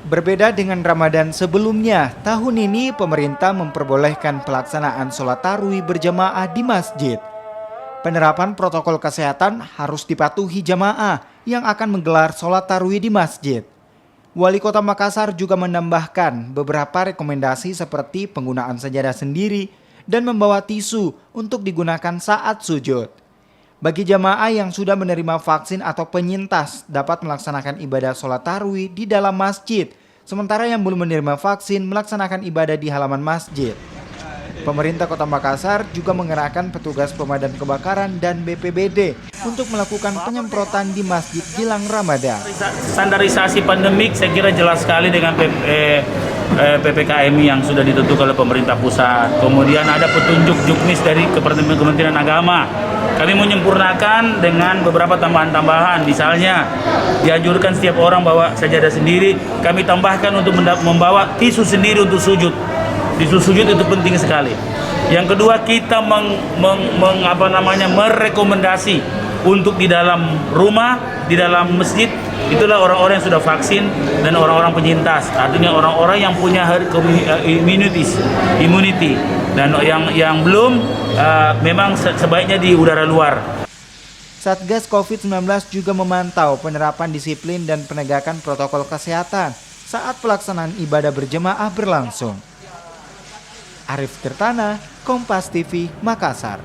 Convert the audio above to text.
Berbeda dengan Ramadan sebelumnya, tahun ini pemerintah memperbolehkan pelaksanaan sholat tarawih berjamaah di masjid. Penerapan protokol kesehatan harus dipatuhi jamaah yang akan menggelar sholat tarawih di masjid. Wali Kota Makassar juga menambahkan beberapa rekomendasi seperti penggunaan sajadah sendiri dan membawa tisu untuk digunakan saat sujud. Bagi jamaah yang sudah menerima vaksin atau penyintas dapat melaksanakan ibadah sholat tarawih di dalam masjid, sementara yang belum menerima vaksin melaksanakan ibadah di halaman masjid. Pemerintah Kota Makassar juga mengerahkan petugas pemadam kebakaran dan BPBD untuk melakukan penyemprotan di masjid jelang Ramadan. Standarisasi pandemik saya kira jelas sekali dengan PPKM yang sudah ditentukan oleh pemerintah pusat. Kemudian ada petunjuk juknis dari Kementerian Agama. Kami menyempurnakan dengan beberapa tambahan-tambahan. Misalnya dianjurkan setiap orang bawa sajadah sendiri. Kami tambahkan untuk membawa tisu sendiri untuk sujud. Tisu sujud itu penting sekali. Yang kedua, kita merekomendasi untuk di dalam rumah, di dalam masjid, itulah orang-orang yang sudah vaksin dan orang-orang penyintas. Artinya orang-orang yang punya immunity dan yang belum memang sebaiknya di udara luar. Satgas COVID-19 juga memantau penerapan disiplin dan penegakan protokol kesehatan saat pelaksanaan ibadah berjemaah berlangsung. Arif Tirtana, Kompas TV, Makassar.